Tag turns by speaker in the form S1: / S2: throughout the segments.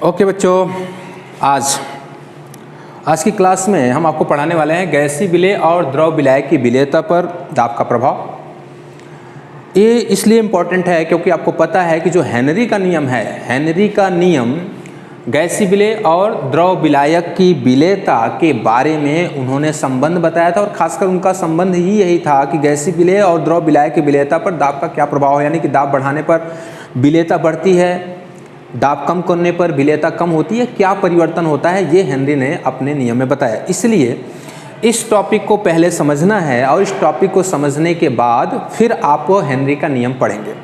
S1: Okay बच्चों, आज की क्लास में हम आपको पढ़ाने वाले हैं गैसीय विलेय और द्रव विलायक की विलेयता पर दाब का प्रभाव। ये इसलिए इम्पॉर्टेंट है क्योंकि आपको पता है कि जो हेनरी का नियम है, हेनरी का नियम गैसीय विलेय और द्रव विलायक की विलेयता के बारे में उन्होंने संबंध बताया था, और खासकर उनका संबंध ही यही था कि गैसीय विलेय और द्रव विलायक की विलेयता पर दाब का क्या प्रभाव है। यानी कि दाब बढ़ाने पर विलेयता बढ़ती है, दाब कम करने पर विलेयता कम होती है, क्या परिवर्तन होता है, ये हेनरी ने अपने नियम में बताया। इसलिए इस टॉपिक को पहले समझना है और इस टॉपिक को समझने के बाद फिर आप हेनरी का नियम पढ़ेंगे।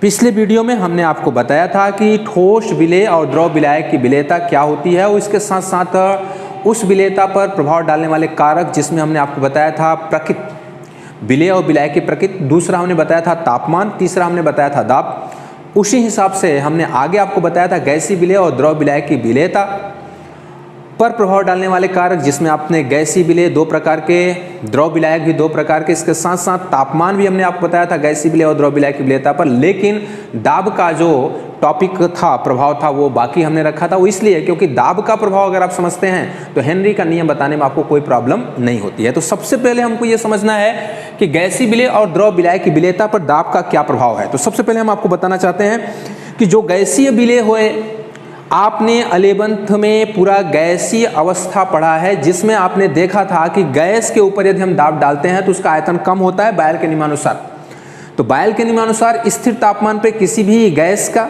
S1: पिछले वीडियो में हमने आपको बताया था कि ठोस विलेय और द्रव विलायक की विलेयता क्या होती है, और इसके साथ साथ उस विलेयता पर प्रभाव डालने वाले कारक, जिसमें हमने आपको बताया था प्रकृति, विलेय और विलायक की प्रकृति, दूसरा हमने बताया था तापमान, तीसरा हमने बताया था दाब। उसी हिसाब से हमने आगे आपको बताया था गैसीय विलेय और द्रव विलायक की विलेयता पर प्रभाव डालने वाले कारक, जिसमें आपने गैसीय विलेय दो प्रकार के, द्रव विलायक भी दो प्रकार के, इसके साथ साथ तापमान भी हमने आपको बताया था गैसीय विलेय और द्रव विलायक की विलेयता पर। लेकिन दाब का जो टॉपिक था, प्रभाव था, वो बाकी हमने रखा था। वो इसलिए क्योंकि दाब का प्रभाव अगर आप समझते हैं तो हेनरी का नियम बताने में आपको कोई प्रॉब्लम नहीं होती है। तो सबसे पहले हमको ये समझना है कि गैसीय विलेय और द्रव विलायक की विलेयता पर दाब का क्या प्रभाव है। तो सबसे पहले हम आपको बताना चाहते हैं कि जो गैसीय विलेय हुए, आपने 11th में पूरा गैसीय अवस्था पढ़ा है, जिसमें आपने देखा था कि गैस के ऊपर यदि हम दाब डालते हैं तो उसका आयतन कम होता है बायल के नियमानुसार। तो बायल के नियमानुसार स्थिर तापमान पे किसी भी गैस का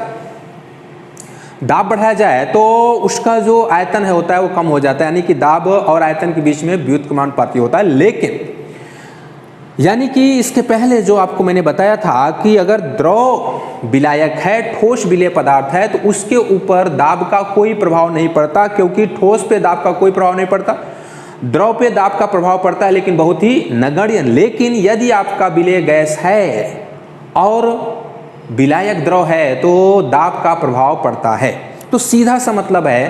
S1: दाब बढ़ाया जाए तो उसका जो आयतन है होता है वो कम हो जाता है, यानी कि दाब और आयतन के बीच में व्युत्क्रमानुपाती होता है। लेकिन यानी कि इसके पहले जो आपको मैंने बताया था कि अगर द्रव विलायक है, ठोस विलेय पदार्थ है, तो उसके ऊपर दाब का कोई प्रभाव नहीं पड़ता, क्योंकि ठोस पे दाब का कोई प्रभाव नहीं पड़ता, द्रव पे दाब का प्रभाव पड़ता है लेकिन बहुत ही नगण्य। लेकिन यदि आपका विलेय गैस है और विलायक द्रव है तो दाब का प्रभाव पड़ता है। तो सीधा सा मतलब है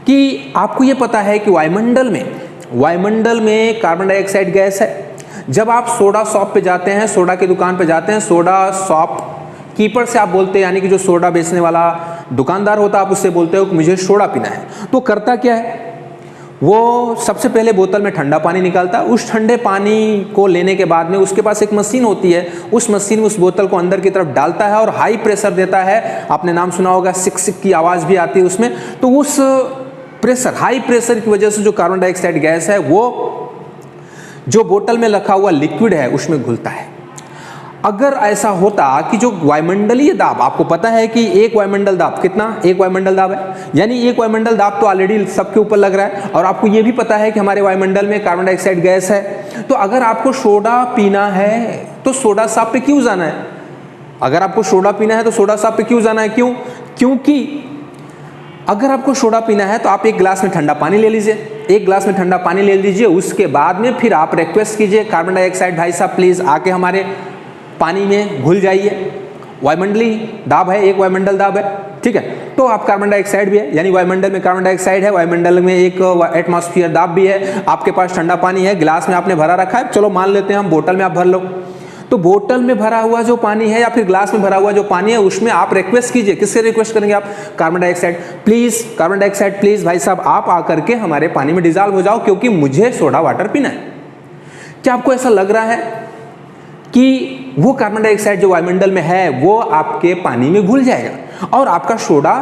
S1: कि आपको ये पता है कि वायुमंडल में कार्बन डाइऑक्साइड गैस है। जब आप सोडा शॉप पे जाते हैं, सोडा की दुकान पे जाते हैं, सोडा शॉप कीपर से आप बोलते हैं, यानी कि जो सोडा बेचने वाला दुकानदार होता है, आप उससे बोलते हो कि मुझे सोडा पीना है। तो करता क्या है, वो सबसे पहले बोतल में ठंडा पानी निकालता है। उस ठंडे पानी को लेने के बाद में उसके पास एक मशीन होती है, उस मशीन में उस बोतल को अंदर की तरफ डालता है और हाई प्रेशर देता है। आपने नाम सुना होगा, सिक सिक की आवाज़ भी आती है उसमें। तो उस प्रेशर, हाई प्रेशर की वजह से जो कार्बन डाइऑक्साइड गैस है वो जो बोतल में रखा हुआ लिक्विड है उसमें घुलता है। अगर ऐसा होता कि जो वायुमंडलीय दाब, आपको पता है कि एक वायुमंडल दाब कितना, एक वायुमंडल दाब है, यानी एक वायुमंडल दाब तो ऑलरेडी सबके ऊपर लग रहा है, और आपको ये भी पता है कि हमारे वायुमंडल में कार्बन डाइऑक्साइड गैस है। तो अगर आपको सोडा पीना है तो सोडा शॉप पे क्यों जाना है? अगर आपको सोडा पीना है तो सोडा शॉप पे क्यों जाना है? क्यों? क्योंकि अगर आपको सोडा पीना है तो आप एक गिलास में ठंडा पानी ले लीजिए, एक गिलास में ठंडा पानी ले लीजिए, उसके बाद में फिर आप रिक्वेस्ट कीजिए, कार्बन डाइऑक्साइड भाई साहब प्लीज़ आके हमारे पानी में घुल जाइए। वायुमंडलीय दाब है, एक वायुमंडल दाब है, ठीक है। तो आप कार्बन डाइऑक्साइड भी है, यानी वायुमंडल में कार्बन डाइऑक्साइड है, वायुमंडल में एक एटमॉस्फेयर दाब भी है, आपके पास ठंडा पानी है, गिलास में आपने भरा रखा है, चलो मान लेते हैं हम बोतल में आप भर लो। तो बोतल में भरा हुआ जो पानी है या फिर ग्लास में भरा हुआ जो पानी है, उसमें आप रिक्वेस्ट कीजिए, किससे रिक्वेस्ट करेंगे आप? कार्बन डाइऑक्साइड प्लीज भाई साहब आप आकर के हमारे पानी में डिजॉल्व हो जाओ, क्योंकि मुझे सोडा वाटर पीना है। क्या आपको ऐसा लग रहा है कि वो कार्बन डाइऑक्साइड जो वायुमंडल में है वो आपके पानी में घुल जाएगा और आपका सोडा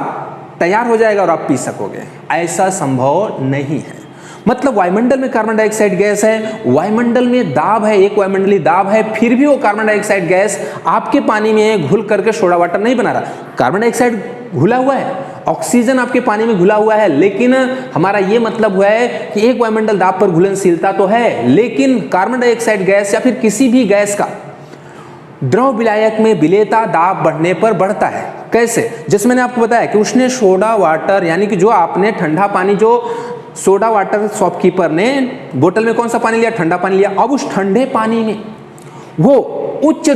S1: तैयार हो जाएगा और आप पी सकोगे? ऐसा संभव नहीं है। मतलब वायुमंडल में कार्बन डाइऑक्साइड गैस है, वायुमंडल में दाब है, एक वायुमंडलीय दाब है, फिर भी वो कार्बन डाइऑक्साइड गैस आपके पानी में घुल करके सोडा वाटर नहीं बना रहा। कार्बन डाइऑक्साइड घुला हुआ है, ऑक्सीजन आपके पानी में घुला हुआ है, लेकिन हमारा ये मतलब हुआ है कि एक वायुमंडल दाब पर घुलनशीलता तो है, लेकिन कार्बन डाइऑक्साइड गैस या फिर किसी भी गैस का द्रव विलायक में विलेयता दाब बढ़ने पर बढ़ता है। कैसे? जैसे मैंने आपको बताया कि उसने सोडा वाटर, यानी कि जो आपने ठंडा पानी, जो सोडा वाटर शॉपकीपर ने बोतल में कौन सा पानी लिया? ठंडा पानी लिया। अब उस ठंडे पानी में वो उच्च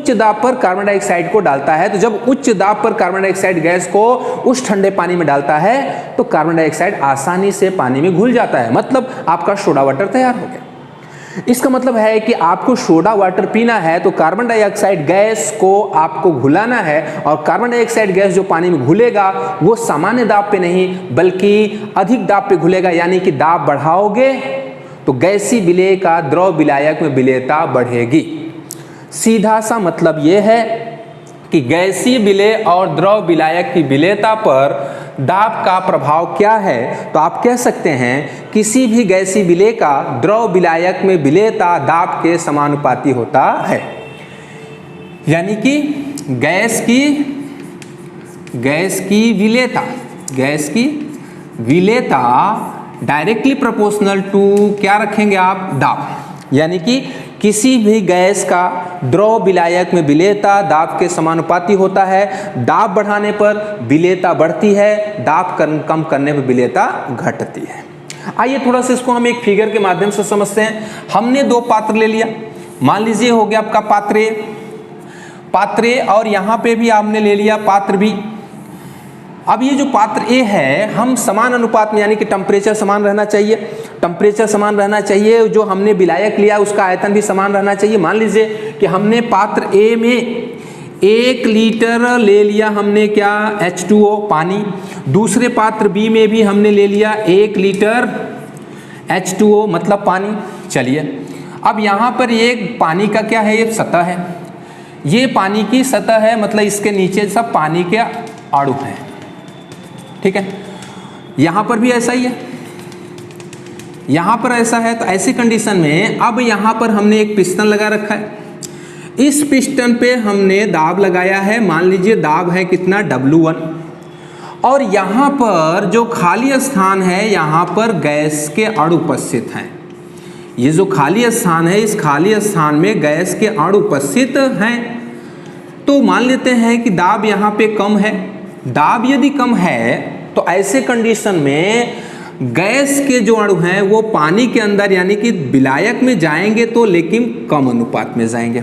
S1: दाब पर कार्बन डाइऑक्साइड को डालता है। तो जब उच्च दाब पर कार्बन डाइऑक्साइड गैस को उस ठंडे पानी में डालता है तो कार्बन डाइऑक्साइड आसानी से पानी में घुल जाता है, मतलब आपका सोडा वाटर तैयार हो गया। इसका मतलब है कि आपको सोडा वाटर पीना है तो कार्बन डाइऑक्साइड गैस को आपको घुलाना है, और कार्बन डाइऑक्साइड गैस जो पानी में घुलेगा वो सामान्य दाब पे नहीं बल्कि अधिक दाब पे घुलेगा, यानी कि दाब बढ़ाओगे तो गैसीय विलेय का द्रव विलायक में विलेयता बढ़ेगी। सीधा सा मतलब ये है कि गैसीय विलेय और द्रव विलायक की विलेयता पर दाब का प्रभाव क्या है, तो आप कह सकते हैं किसी भी गैसीय विलेय का द्रव विलायक में विलेयता दाब के समानुपाती होता है। यानी कि गैस की विलेयता डायरेक्टली प्रोपोर्शनल टू क्या रखेंगे आप, दाब। यानी कि किसी भी गैस का द्रव विलायक में विलेयता दाब के समानुपाती होता है। दाब बढ़ाने पर विलेयता बढ़ती है, दाब कम करने पर विलेयता घटती है। आइए थोड़ा सा इसको हम एक फिगर के माध्यम से समझते हैं। हमने दो पात्र ले लिया, मान लीजिए हो गया आपका पात्र ए और यहाँ पे भी आपने ले लिया पात्र बी। अब ये जो पात्र ए है हम समान अनुपात में, यानी कि टेम्परेचर समान रहना चाहिए, जो हमने विलायक लिया उसका आयतन भी समान रहना चाहिए। मान लीजिए कि हमने पात्र ए में 1 लीटर ले लिया हमने क्या, H2O पानी। दूसरे पात्र बी में भी हमने ले लिया 1 लीटर H2O मतलब पानी। चलिए अब यहाँ पर एक पानी का क्या है, ये सतह है, ये पानी की सतह है, मतलब इसके नीचे सब पानी के अणु हैं, ठीक है। यहाँ पर भी ऐसा ही है, यहाँ पर ऐसा है। तो ऐसी कंडीशन में अब यहाँ पर हमने एक पिस्टन लगा रखा है, इस पिस्टन पे हमने दाब लगाया है, मान लीजिए दाब है कितना, W1। और यहाँ पर जो खाली स्थान है यहाँ पर गैस के अणु उपस्थित हैं। ये जो खाली स्थान है इस खाली स्थान में गैस के अणु उपस्थित हैं। तो मान लेते हैं कि दाब यहाँ पे कम है। दाब यदि कम है तो ऐसे कंडीशन में गैस के जो अणु हैं वो पानी के अंदर यानी कि विलायक में जाएंगे तो लेकिन कम अनुपात में जाएंगे।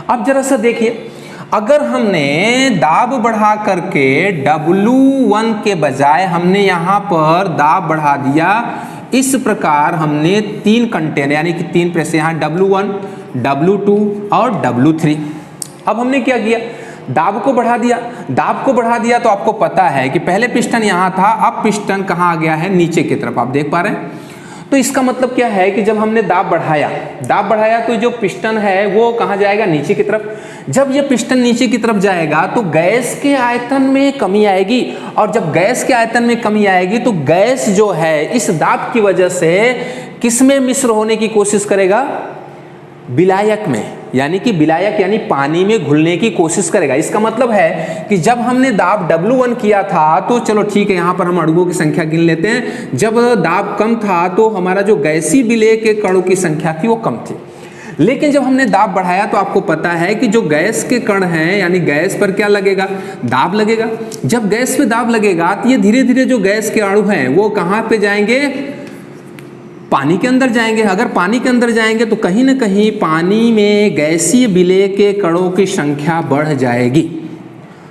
S1: अब जरा सा देखिए, अगर हमने दाब बढ़ा करके W1 के बजाय हमने यहाँ पर दाब बढ़ा दिया, इस प्रकार हमने 3 कंटेनर यानी कि 3 प्रेस यहाँ W1, W2 और W3। अब हमने क्या किया, दाब को बढ़ा दिया तो आपको पता है कि पहले पिस्टन यहाँ था, अब पिस्टन कहाँ आ गया है, नीचे की तरफ, आप देख पा रहे हैं। तो इसका मतलब क्या है कि जब हमने दाब बढ़ाया तो जो पिस्टन है वो कहाँ जाएगा, नीचे की तरफ। जब ये पिस्टन नीचे की तरफ जाएगा तो गैस के आयतन में कमी आएगी, और जब गैस के आयतन में कमी आएगी तो गैस जो है इस दाब की वजह से किसमें मिश्र होने की कोशिश करेगा, विलायक में, यानी कि विलायक यानी पानी में घुलने की कोशिश करेगा। इसका मतलब है कि जब हमने दाब W1 किया था तो चलो ठीक है, यहाँ पर हम अणुओं की संख्या गिन लेते हैं। जब दाब कम था तो हमारा जो गैसीय विलेय के कणों की संख्या थी वो कम थी, लेकिन जब हमने दाब बढ़ाया तो आपको पता है कि जो गैस के कण हैं यानी गैस पर क्या लगेगा, दाब लगेगा। जब गैस पे दाब लगेगा तो ये धीरे धीरे जो गैस के अणु हैं वो कहाँ पे जाएंगे, पानी के अंदर जाएंगे। अगर पानी के अंदर जाएंगे तो कहीं ना कहीं पानी में गैसीय विलेय के कणों की संख्या बढ़ जाएगी।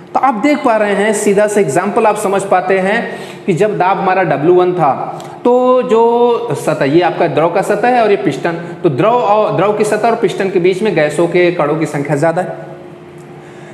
S1: तो आप देख पा रहे हैं, सीधा सा एग्जाम्पल आप समझ पाते हैं कि जब दाब हमारा W1 था तो जो सतह, ये आपका द्रव का सतह है और ये पिस्टन, तो द्रव की सतह और पिस्टन के बीच में गैसों के कणों की संख्या ज़्यादा है।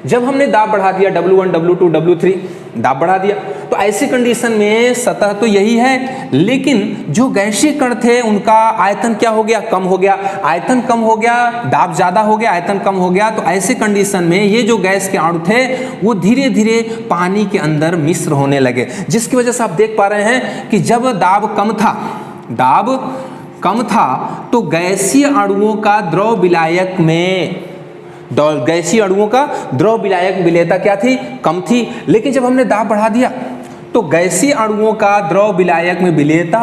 S1: जब हमने दाब बढ़ा दिया W1, W2, W3 दाब बढ़ा दिया, तो ऐसी कंडीशन में सतह तो यही है, लेकिन जो गैसीय कण थे उनका आयतन क्या हो गया, कम हो गया। आयतन कम हो गया, दाब ज़्यादा हो गया, आयतन कम हो गया। तो ऐसे कंडीशन में ये जो गैस के अणु थे वो धीरे धीरे पानी के अंदर मिश्र होने लगे, जिसकी वजह से आप देख पा रहे हैं कि जब दाब कम था तो गैसीय अणुओं का द्रव विलायक में विलेयता क्या थी, कम थी। लेकिन जब हमने दाब बढ़ा दिया तो गैसीय अणुओं का द्रव विलायक में विलेयता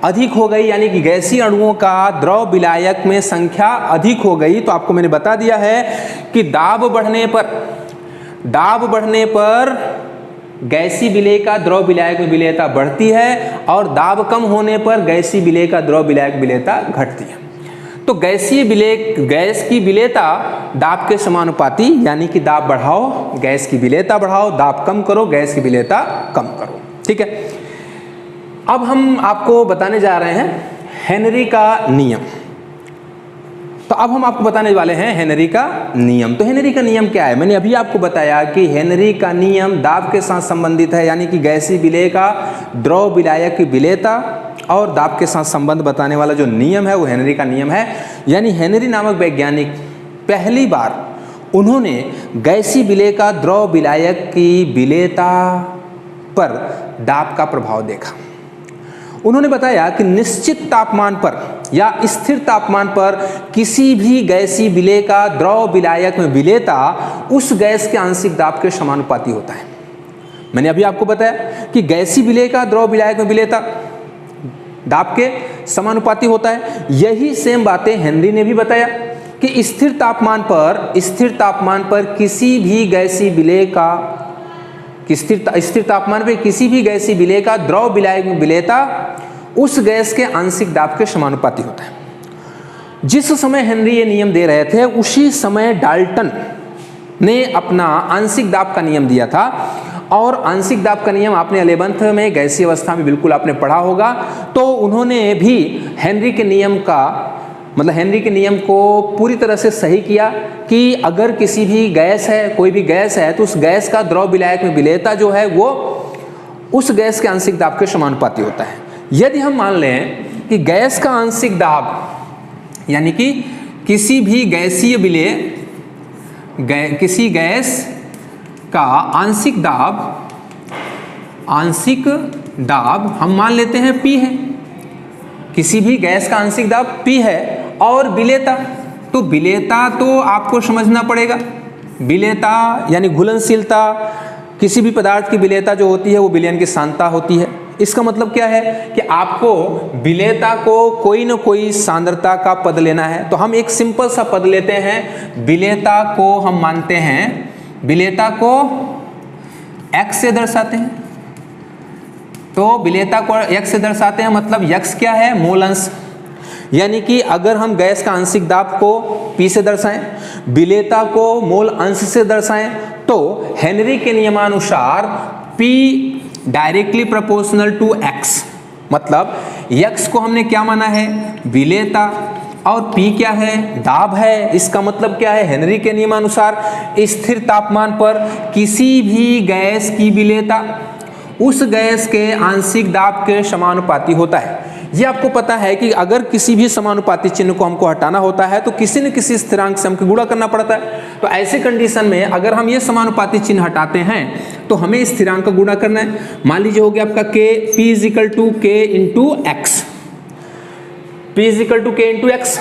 S1: अधिक हो गई, यानी कि गैसीय अणुओं का द्रव विलायक में संख्या अधिक हो गई। तो आपको मैंने बता दिया है कि दाब बढ़ने पर गैसीय विलेय का द्रव विलायक में विलेयता बढ़ती है, और दाब कम होने पर गैसीय विलेय का द्रव विलायक विलेयता घटती है। तो गैस की विलेयता दाब के समानुपाती, यानी कि दाब बढ़ाओ गैस की विलेयता बढ़ाओ, दाब कम करो गैस की विलेयता कम करो, ठीक है। अब हम आपको बताने जा रहे हैं हेनरी का नियम। तो अब हम आपको बताने वाले हैं हेनरी का नियम। तो हेनरी का नियम क्या है? मैंने अभी आपको बताया कि हेनरी का नियम दाब के साथ संबंधित है, यानी कि गैसीय विलेय का द्रव विलायक की विलेयता और दाब के साथ संबंध बताने वाला जो नियम है वो हेनरी का नियम है। यानी हेनरी नामक वैज्ञानिक पहली बार उन्होंने गैसीय विलेय का द्रव विलायक की विलेयता पर दाब का प्रभाव देखा। उन्होंने बताया कि निश्चित तापमान पर या स्थिर तापमान पर किसी भी गैसीय विलेय का द्रव विलायक में विलेयता उस गैस के आंशिक दाब के समानुपाती होता है। मैंने अभी आपको बताया कि गैसीय विलेय का द्रव विलायक में विलेयता दाब के समानुपाती होता है। यही सेम बातें हेनरी ने भी बताया कि स्थिर तापमान पर किसी भी गैसीय विलेय का स्थिर तापमान पे किसी भी गैसीय विलेय का द्रव विलायक में विलेयता उस गैस के आंशिक दाब के समानुपाती होता है। जिस समय हेनरी ये नियम दे रहे थे उसी समय डाल्टन ने अपना आंशिक दाब का नियम दिया था। और आंशिक दाब का नियम आपने 11th में गैसीय अवस्था में बिल्कुल आपने पढ़ा होगा। तो उन्होंने भी हेनरी के नियम को पूरी तरह से सही किया कि अगर किसी भी गैस है, कोई भी गैस है, तो उस गैस का द्रव विलायक में विलेयता जो है वो उस गैस के आंशिक दाब के समानुपाती होता है। यदि हम मान लें कि गैस का आंशिक दाब यानी कि किसी भी गैसीय विलेय किसी गैस का आंशिक दाब हम मान लेते हैं P है। किसी भी गैस का आंशिक दाब P है और विलेयता, तो विलेयता तो आपको समझना पड़ेगा। विलेयता यानी घुलनशीलता, किसी भी पदार्थ की विलेयता जो होती है वो विलयन की सांद्रता होती है। इसका मतलब क्या है कि आपको विलेयता को कोई न कोई सांद्रता का पद लेना है। तो हम एक सिंपल सा पद लेते हैं, विलेयता को हम मानते हैं, विलेयता को x से दर्शाते हैं। तो विलेयता को x से दर्शाते हैं, मतलब x क्या है? मोल अंश। यानी कि अगर हम गैस का आंशिक दाब को P से दर्शाएं, विलेयता को मोल अंश से दर्शाएं, तो हेनरी के नियमानुसार P directly proportional to x, मतलब x को हमने क्या माना है? विलेयता, और P क्या है? दाब है। इसका मतलब क्या है? हेनरी के नियमानुसार स्थिर तापमान पर किसी भी गैस की विलेयता उस गैस के आंशिक दाब के समानुपाती होता है। ये आपको पता है कि अगर किसी भी समानुपाती चिन्ह को हमको हटाना होता है तो किसी न किसी स्थिरांक से हमको गुणा करना पड़ता है। तो ऐसे कंडीशन में अगर हम ये समानुपाती चिन्ह हटाते हैं तो हमें स्थिरांक का गुणा करना है। मान लीजिए हो गया आपका P is equal to K into x, P is equal to K into x,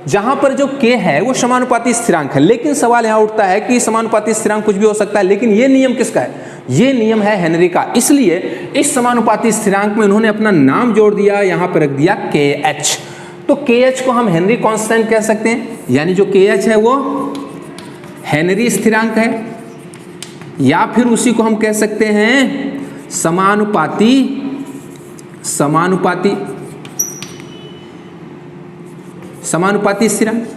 S1: जहां पर जो K है वो समानुपाती स्थिरांक है। लेकिन सवाल यहाँ उठता है कि समानुपाती स्थिरांक कुछ भी हो सकता है, लेकिन ये नियम किसका है? ये नियम है हेनरी का। इसलिए इस समानुपाती स्थिरांक में उन्होंने अपना नाम जोड़ दिया, यहाँ पर रख दिया KH। तो KH को हम हेनरी कांस्टेंट कह सकते हैं, यानी जो KH है वो हेनरी स्थिरांक है, या फिर उसी को हम कह सकते हैं समानुपाती स्थिरांक।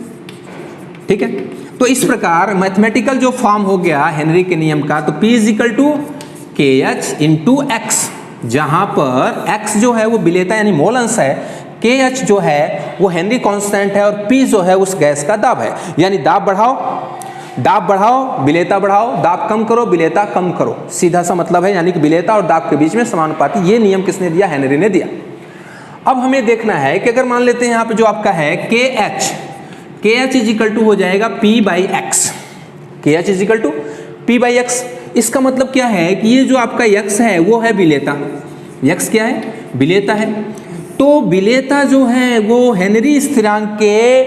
S1: ठीक है, तो इस प्रकार मैथमेटिकल जो फॉर्म हो गया हेनरी के नियम का, तो P is equal to KH into x, जहां पर x जो है वो विलेयता यानी मोल अंश है, KH जो है वो हेनरी कांस्टेंट है, और P जो है उस गैस का दाब है। यानी दाब बढ़ाओ विलेयता बढ़ाओ, दाब कम करो विलेयता कम करो, सीधा सा मतलब है। यानी कि विलेयता और दाब के बीच में समानुपाती, ये नियम किसने दिया? हेनरी ने दिया। अब हमें देखना है कि अगर मान लेते हैं यहाँ पे जो आपका है KH इजिकल टू हो जाएगा P by x, KH is equal to P by x. इसका मतलब क्या है कि ये जो आपका x है वो है विलेयता, x क्या है? विलेयता है। तो विलेयता जो है वो हेनरी स्थिरांक के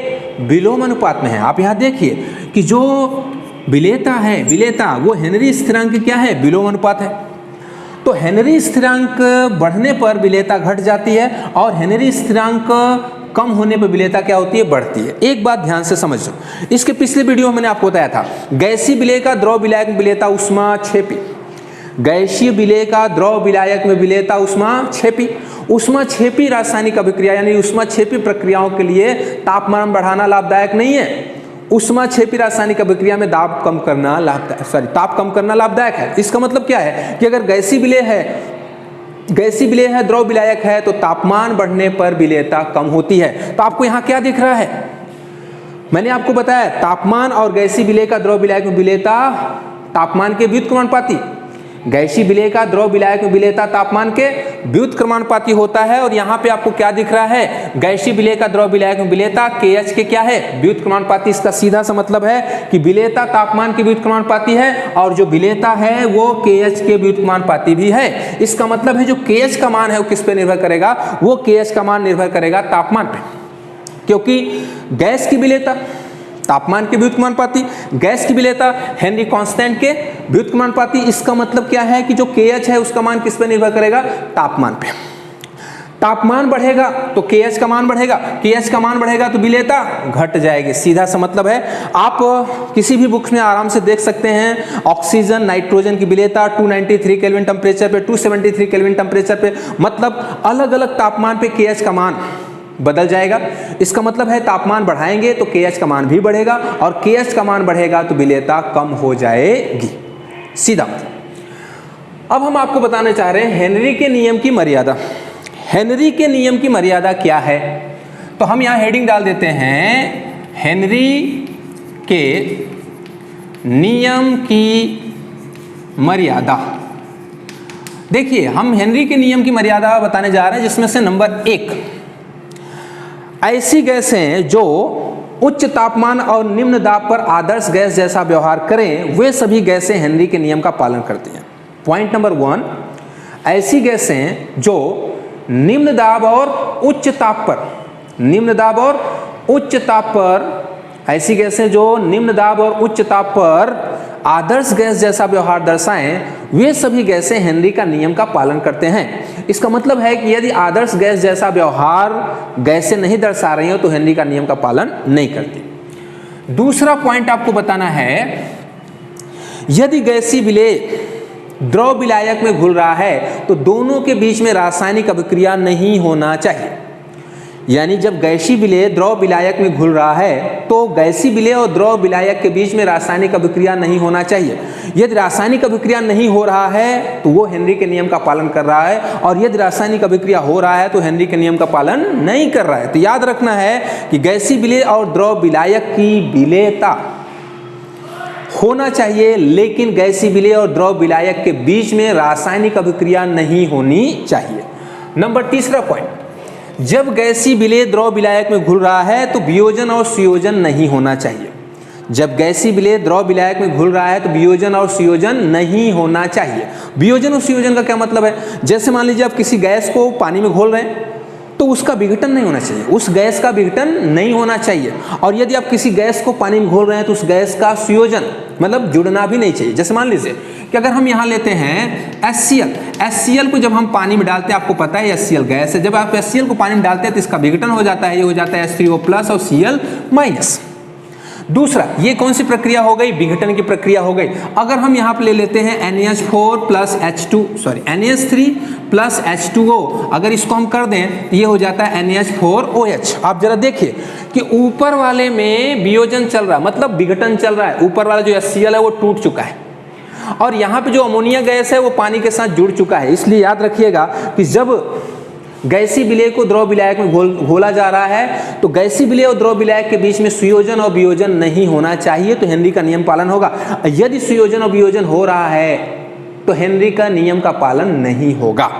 S1: विलोमानुपात में है। आप यहाँ देखिए कि जो विलेयता वो हेनरी स्थिरांक क्या है? विलोमानुपात है। तो हेनरी स्थिरांक बढ़ने पर विलेयता घट जाती है, और हेनरी स्थिरांक कम होने पर विलेयता क्या होती है? बढ़ती है। एक बात ध्यान से समझो, इसके पिछले वीडियो में मैंने आपको बताया था गैसीय विलेय का द्रव विलायक में विलेयता उष्मा 6P, गैसीय विलेय का द्रव विलायक में विलेयता उष्मा 6P। उष्मा 6P रासायनिक अभिक्रिया यानी उष्मा 6P प्रक्रियाओं के लिए तापमान बढ़ाना लाभदायक नहीं है। उष्मा 6P रासायनिक अभिक्रिया में ताप कम करना लाभदायक है। इसका मतलब क्या है कि अगर गैसीय विलेय है द्रव विलायक है तो तापमान बढ़ने पर विलेयता कम होती है। तो आपको यहाँ क्या दिख रहा है? मैंने आपको बताया तापमान और गैसीय विलेय का द्रव विलायक में विलेयता तापमान के व्युत्क्रमानुपाती, गैसीय विलेय का द्रव विलायक में विलेयता तापमान के व्युत्क्रमानुपाती होता है। और यहाँ पे आपको क्या दिख रहा है, गैसीय विलेय का द्रव विलायक में विलेयता KH के क्या है, व्युत्क्रमानुपाती। इसका सीधा सा मतलब है कि विलेयता तापमान के व्युत्क्रमानुपाती है और जो विलेयता है वो KH के व्युत्क्रमानुपाती भी है। इसका मतलब है जो KH का मान है वो किस पे निर्भर करेगा, वो KH का मान निर्भर करेगा तापमान पे, क्योंकि गैस की विलेयता तापमान के व्युत्क्रमानुपाती, गैस की विलेयता हेनरी कांस्टेंट के व्युत्क्रमानुपाती। इसका मतलब क्या है कि जो KH है उसका मान किस पे निर्भर करेगा, तापमान पे। तापमान बढ़ेगा तो KH का मान बढ़ेगा, KH का मान बढ़ेगा तो विलेयता घट जाएगी, सीधा सा मतलब है। आप किसी भी बुक्स में आराम से देख सकते हैं, ऑक्सीजन नाइट्रोजन की विलेयता 293 केल्विन टेम्परेचर पे, 273 केल्विन टेम्परेचर पे, मतलब अलग अलग तापमान पे KH का मान बदल जाएगा। इसका मतलब है तापमान बढ़ाएंगे तो KH का मान भी बढ़ेगा और KH का मान बढ़ेगा तो विलेयता कम हो जाएगी, सीधा मतलब। अब हम आपको बताने चाह रहे हैं हेनरी के नियम की मर्यादा। हेनरी के नियम की मर्यादा क्या है, तो हम यहां हेडिंग डाल देते हैं हेनरी के नियम की मर्यादा। देखिए हम हेनरी के नियम की मर्यादा बताने जा रहे हैं, जिसमें से नंबर 1, ऐसी गैसें जो उच्च तापमान और निम्न दाब पर आदर्श गैस जैसा व्यवहार करें वे सभी गैसें हेनरी के नियम का पालन करती हैं। पॉइंट नंबर 1, ऐसी गैसें जो निम्न दाब और उच्च ताप पर, निम्न दाब और उच्च ताप पर, ऐसी गैसें जो निम्न दाब और उच्च ताप पर आदर्श गैस जैसा व्यवहार दर्शाएं वे सभी गैसें हेनरी का नियम का पालन करते हैं। इसका मतलब है कि यदि आदर्श गैस जैसा व्यवहार गैसें नहीं दर्शा रही हो तो हेनरी का नियम का पालन नहीं करती। दूसरा पॉइंट आपको बताना है, यदि गैसीय विलेय द्रव विलायक में घुल रहा है तो दोनों के बीच में रासायनिक अभिक्रिया नहीं होना चाहिए। यानी जब गैसीय विलेय द्रव विलायक में घुल रहा है तो गैसीय विलेय और द्रव विलायक के बीच में रासायनिक अभिक्रिया नहीं होना चाहिए। यदि रासायनिक अभिक्रिया नहीं हो रहा है तो वो हेनरी के नियम का पालन कर रहा है, और यदि रासायनिक अभिक्रिया हो रहा है तो हेनरी के नियम का पालन नहीं कर रहा है। तो याद रखना है कि गैसीय विलेय और द्रव विलायक की विलेयता होना चाहिए, लेकिन गैसीय विलेय और द्रव विलायक के बीच में रासायनिक अभिक्रिया नहीं होनी चाहिए। नंबर तीसरा पॉइंट, जब गैसीय विलेय द्रव विलायक में घुल रहा है तो वियोजन और संयोजन नहीं होना चाहिए। जब गैसीय विलेय द्रव विलायक में घुल रहा है तो वियोजन और संयोजन नहीं होना चाहिए। वियोजन और संयोजन का क्या मतलब है, जैसे मान लीजिए आप किसी गैस को पानी में घोल रहे हैं तो उसका विघटन नहीं होना चाहिए, उस गैस का विघटन नहीं होना चाहिए। और यदि आप किसी गैस को पानी में घोल रहे हैं तो उस गैस का संयोजन मतलब जुड़ना भी नहीं चाहिए। जैसे मान लीजिए कि अगर हम यहाँ लेते हैं HCl को जब हम पानी में डालते हैं, आपको पता है HCl गैस है, जब आप HCl को पानी में डालते हैं तो इसका विघटन हो जाता है, ये हो जाता है H3O+ और Cl-। दूसरा, ये कौन सी प्रक्रिया हो गई, विघटन की प्रक्रिया हो गई। अगर हम यहाँ पे ले लेते हैं NH3 प्लस H2O, अगर इसको हम कर दें तो ये हो जाता है NH4OH। आप जरा देखिए कि ऊपर वाले में वियोजन चल रहा है, मतलब विघटन चल रहा है, ऊपर वाला जो HCl है वो टूट चुका है और यहाँ पे जो अमोनिया गैस है वो पानी के साथ जुड़ चुका है। इसलिए याद रखिएगा कि जब गैसीय विलेय को द्रव विलायक में घोला जा रहा है तो गैसीय विलेय और द्रव विलायक के बीच में संयोजन और वियोजन नहीं होना चाहिए, तो हेनरी का नियम पालन होगा। यदि संयोजन और वियोजन हो रहा है तो हेनरी का नियम का पालन नहीं होगा।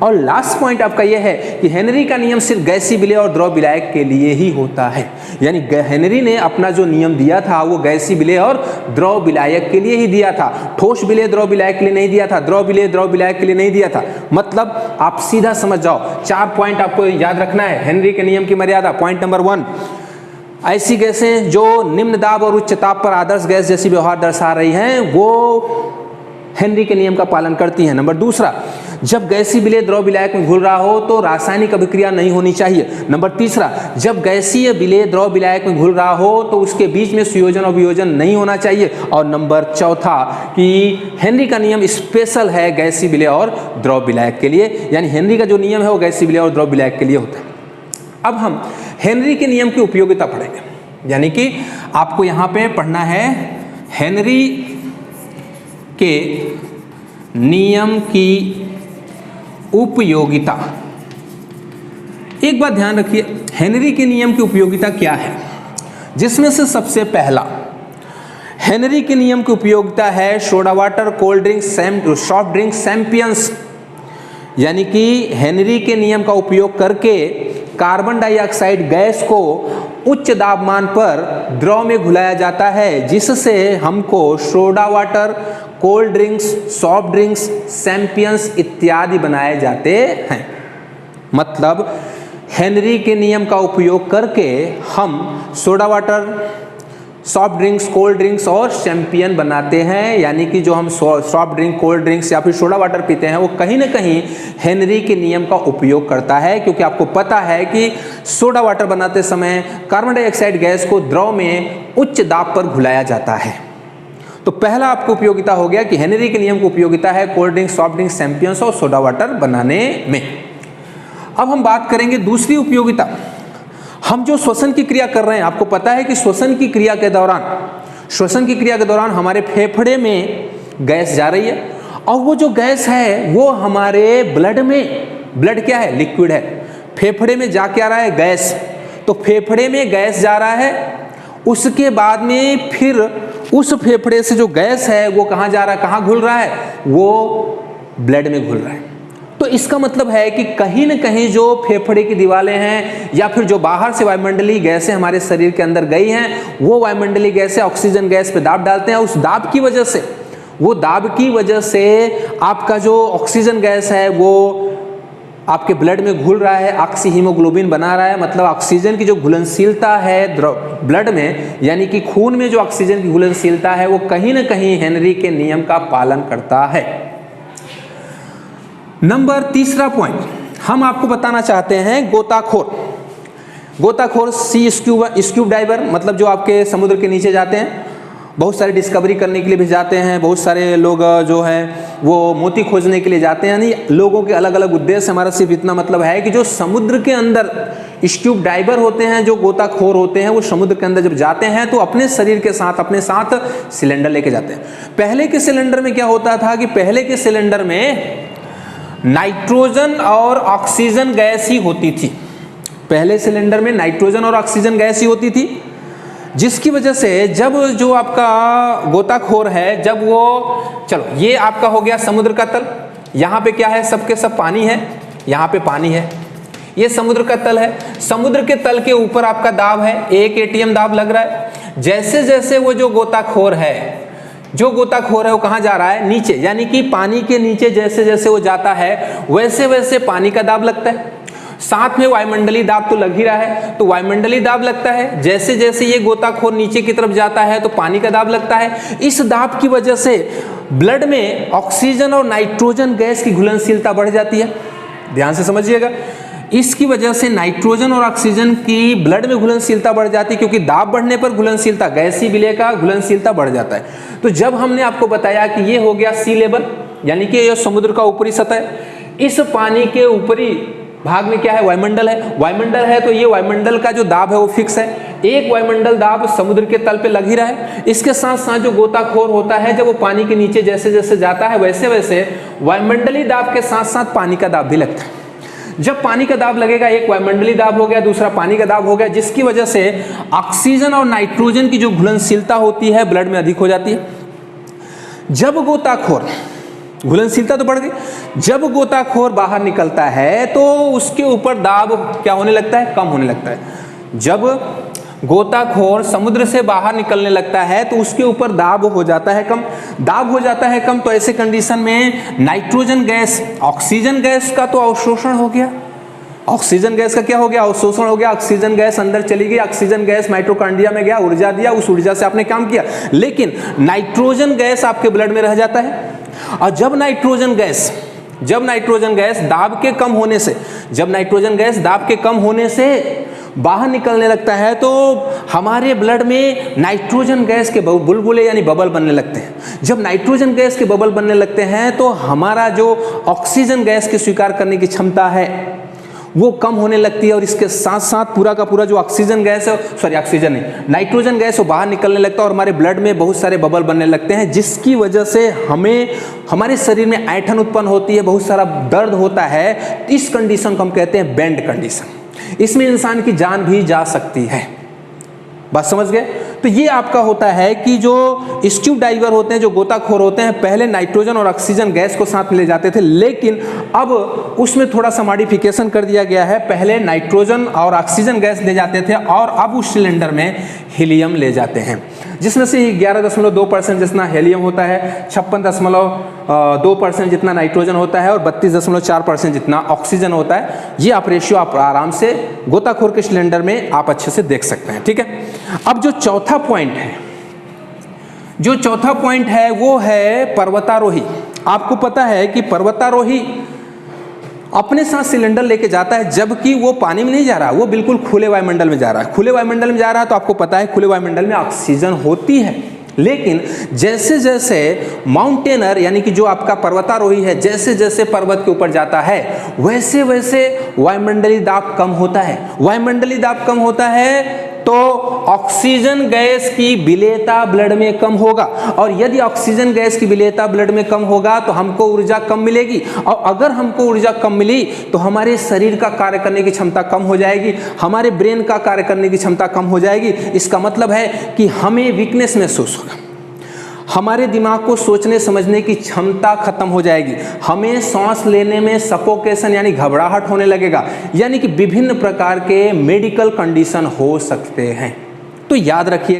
S1: और लास्ट पॉइंट आपका यह है कि हेनरी का नियम सिर्फ गैसीय विलेय और द्रव विलायक के लिए ही होता है। यानी हेनरी ने अपना जो नियम दिया था वो गैसीय विलेय और द्रव विलायक के लिए ही दिया था, ठोस विलेय द्रव विलायक के लिए नहीं दिया था, द्रव विलेय द्रव विलायक के लिए नहीं दिया था। मतलब आप सीधा समझ जाओ, 4 पॉइंट आपको याद रखना है हेनरी के नियम की मर्यादा। पॉइंट नंबर 1, ऐसी गैसें जो निम्न दाब और उच्च ताप पर आदर्श गैस जैसी व्यवहार दर्शा रही हैं वो हेनरी के नियम का पालन करती हैं। नंबर दूसरा, जब गैसीय विलेय द्रव विलायक में घुल रहा हो तो रासायनिक अभिक्रिया नहीं होनी चाहिए। नंबर तीसरा, जब गैसीय विलेय द्रव विलायक में घुल रहा हो तो उसके बीच में संयोजन और वियोजन नहीं होना चाहिए। और नंबर चौथा कि हेनरी का नियम स्पेशल है गैसीय विलेय और द्रव विलायक के लिए, यानी हेनरी का जो नियम है वो गैसीय विलेय और द्रव विलायक के लिए होता है। अब हम हेनरी के नियम की उपयोगिता पढ़ेंगे, यानी कि आपको यहाँ पे पढ़ना है हेनरी के नियम की उपयोगिता। एक बात ध्यान रखिए, हेनरी के नियम की उपयोगिता क्या है। जिसमें से सबसे पहला हेनरी के नियम की उपयोगिता है soda water, cold drink, soft drink, champions. यानी कि हेनरी के नियम का उपयोग करके कार्बन डाइऑक्साइड गैस को उच्च दाबमान पर द्रव में घुलाया जाता है, जिससे हमको soda water, cold drinks, soft drinks, champions इत्यादि बनाए जाते हैं। मतलब हेनरी के नियम का उपयोग करके हम soda water, soft drinks, cold drinks और चैंपियन बनाते हैं। यानी कि जो हम सॉफ्ट ड्रिंक, कोल्ड ड्रिंक्स या फिर सोडा वाटर पीते हैं वो कहीं ना कहीं हेनरी के नियम का उपयोग करता है, क्योंकि आपको पता है कि सोडा वाटर बनाते समय कार्बन डाइऑक्साइड गैस को द्रव में उच्च दाब पर घुलाया जाता है। तो पहला आपको उपयोगिता हो गया कि हेनरी के नियम की उपयोगिता है cold drink, soft drink, champions और सोडा वाटर बनाने में। अब हम बात करेंगे दूसरी उपयोगिता। हम जो श्वसन की क्रिया कर रहे हैं, आपको पता है कि श्वसन की क्रिया के दौरान हमारे फेफड़े में गैस जा रही है, और वो जो गैस है वो हमारे ब्लड में, ब्लड क्या है, लिक्विड है, फेफड़े में जा के आ रहा है गैस। तो फेफड़े में गैस जा रहा है, उसके बाद में फिर उस फेफड़े से जो गैस है वो कहाँ जा रहा है, कहाँ घुल रहा है, वो ब्लड में घुल रहा है। तो इसका मतलब है कि कहीं न कहीं जो फेफड़े की दीवारें हैं या फिर जो बाहर से वायुमंडलीय गैसें हमारे शरीर के अंदर गई हैं, वो वायुमंडलीय गैसें ऑक्सीजन गैस पे दाब डालते हैं। उस दाब की वजह से, वो दाब की वजह से आपका जो ऑक्सीजन गैस है वो आपके ब्लड में घुल रहा है, ऑक्सी हीमोग्लोबिन बना रहा है। मतलब ऑक्सीजन की जो घुलनशीलता है ब्लड में, यानी कि खून में जो ऑक्सीजन की घुलनशीलता है वो कहीं ना कहीं हेनरी के नियम का पालन करता है। नंबर तीसरा पॉइंट हम आपको बताना चाहते हैं गोताखोर सी स्क्यूब डाइवर, मतलब जो आपके समुद्र के नीचे जाते हैं, बहुत सारी डिस्कवरी करने के लिए भी जाते हैं। बहुत सारे लोग जो हैं वो मोती खोजने के लिए जाते हैं। यानी लोगों के अलग अलग उद्देश्य, हमारा सिर्फ इतना मतलब है कि जो समुद्र के अंदर स्क्यूब डाइवर होते हैं, जो गोताखोर होते हैं, वो समुद्र के अंदर जब जाते हैं तो अपने शरीर के साथ, अपने साथ सिलेंडर लेके जाते हैं। पहले के सिलेंडर में क्या होता था कि पहले के सिलेंडर में नाइट्रोजन और ऑक्सीजन गैस ही होती थी। पहले सिलेंडर में नाइट्रोजन और ऑक्सीजन गैस ही होती थी, जिसकी वजह से जब जो आपका गोताखोर है, जब वो, चलो ये आपका हो गया समुद्र का तल, यहाँ पे क्या है, सबके सब पानी है, यहाँ पे पानी है, ये समुद्र का तल है। समुद्र के तल के ऊपर आपका दाब है, 1 ATM दाब लग रहा है। जैसे जैसे वो जो गोताखोर है वो कहाँ जा रहा है, नीचे, यानी कि पानी के नीचे जैसे जैसे वो जाता है वैसे वैसे पानी का दाब लगता है। साथ में वायुमंडलीय दाब तो लग ही रहा है, तो वायुमंडलीय दाब लगता है। जैसे जैसे ये गोताखोर नीचे की तरफ जाता है तो पानी का दाब लगता है। इस दाब की वजह से ब्लड में ऑक्सीजन और नाइट्रोजन गैस की घुलनशीलता बढ़ जाती है। ध्यान से समझिएगा, इसकी वजह से नाइट्रोजन और ऑक्सीजन की ब्लड में घुलनशीलता बढ़ जाती है, क्योंकि दाब बढ़ने पर घुलनशीलता, गैसीय विलय का घुलनशीलता बढ़ जाता है। तो जब हमने आपको बताया कि ये हो गया सी लेवल, यानी कि ये समुद्र का ऊपरी सतह, इस पानी के ऊपरी भाग में क्या है, वायुमंडल है। वायुमंडल है तो ये वायुमंडल का जो दाब है वो फिक्स है, एक वायुमंडल दाब समुद्र के तल पे लग ही रहा है। इसके साथ साथ जो गोताखोर होता है, जब वो पानी के नीचे जैसे जैसे जाता है वैसे वैसे वायुमंडलीय दाब के साथ साथ पानी का दाब भी लगता है। जब पानी का दाब लगेगा, एक वायुमंडलीय दाब हो गया, दूसरा पानी का दाब हो गया, जिसकी वजह से ऑक्सीजन और नाइट्रोजन की जो घुलनशीलता होती है ब्लड में अधिक हो जाती है। जब गोताखोर, घुलनशीलता तो बढ़ गई, जब गोताखोर बाहर निकलता है तो उसके ऊपर दाब क्या होने लगता है, कम होने लगता है। जब गोताखोर समुद्र से बाहर निकलने लगता है तो उसके ऊपर दाब हो जाता है कम, दाब हो जाता है कम। तो ऐसे कंडीशन में नाइट्रोजन गैस, ऑक्सीजन गैस का तो अवशोषण हो गया, ऑक्सीजन गैस का क्या हो गया, अवशोषण हो गया। ऑक्सीजन गैस अंदर चली गई, ऑक्सीजन गैस माइटोकॉन्ड्रिया में गया, ऊर्जा दिया, उस ऊर्जा से आपने काम किया। लेकिन नाइट्रोजन गैस आपके ब्लड में रह जाता है, और जब नाइट्रोजन गैस दाब के कम होने से, जब नाइट्रोजन गैस दाब के कम होने से बाहर निकलने लगता है तो हमारे ब्लड में नाइट्रोजन गैस के बुलबुले यानी बबल बनने लगते हैं। जब नाइट्रोजन गैस के बबल बनने लगते हैं तो हमारा जो ऑक्सीजन गैस के स्वीकार करने की क्षमता है वो कम होने लगती है, और इसके साथ साथ पूरा का पूरा जो ऑक्सीजन गैस है, सॉरी ऑक्सीजन नहीं, नाइट्रोजन गैस वो बाहर निकलने लगता है और हमारे ब्लड में बहुत सारे बबल बनने लगते हैं, जिसकी वजह से हमें, हमारे शरीर में ऐंठन उत्पन्न होती है, बहुत सारा दर्द होता है। इस कंडीशन को हम कहते हैं बेंड कंडीशन। इसमें इंसान की जान भी जा सकती है। बात समझ गए? तो ये आपका होता है कि जो स्क्यूब डाइवर होते हैं, जो गोताखोर होते हैं, पहले नाइट्रोजन और ऑक्सीजन गैस को साथ में ले जाते थे, लेकिन अब उसमें थोड़ा सा मॉडिफिकेशन कर दिया गया है। पहले नाइट्रोजन और ऑक्सीजन गैस ले जाते थे और अब उस सिलेंडर में हीलियम ले जाते हैं, जिसमें से 11.2% जितना हीलियम होता है, 56.2% जितना नाइट्रोजन होता है और 32.4% जितना ऑक्सीजन होता है। ये आप रेशियो आप आराम से गोताखोर के सिलेंडर में आप अच्छे से देख सकते हैं, ठीक है। अब जो चौथा पॉइंट है वो है पर्वतारोही। आपको पता है कि पर्वतारोही अपने साथ सिलेंडर लेके जाता है, जबकि वो पानी में नहीं जा रहा, वो बिल्कुल खुले वायुमंडल में जा रहा है। खुले वायुमंडल में जा रहा है तो आपको पता है खुले वायुमंडल में ऑक्सीजन होती है, लेकिन जैसे जैसे माउंटेनर यानी कि जो आपका पर्वतारोही है, जैसे जैसे पर्वत के ऊपर जाता है वैसे वैसे वायुमंडलीय दाब कम होता है। वायुमंडलीय दाब कम होता है तो ऑक्सीजन गैस की विलेयता ब्लड में कम होगा, और यदि ऑक्सीजन गैस की विलेयता ब्लड में कम होगा तो हमको ऊर्जा कम मिलेगी, और अगर हमको ऊर्जा कम मिली तो हमारे शरीर का कार्य करने की क्षमता कम हो जाएगी, हमारे ब्रेन का कार्य करने की क्षमता कम हो जाएगी। इसका मतलब है कि हमें वीकनेस महसूस होगा, हमारे दिमाग को सोचने समझने की क्षमता खत्म हो जाएगी, हमें सांस लेने में सफोकेशन यानी घबराहट होने लगेगा, यानी कि विभिन्न प्रकार के मेडिकल कंडीशन हो सकते हैं। तो याद रखिए।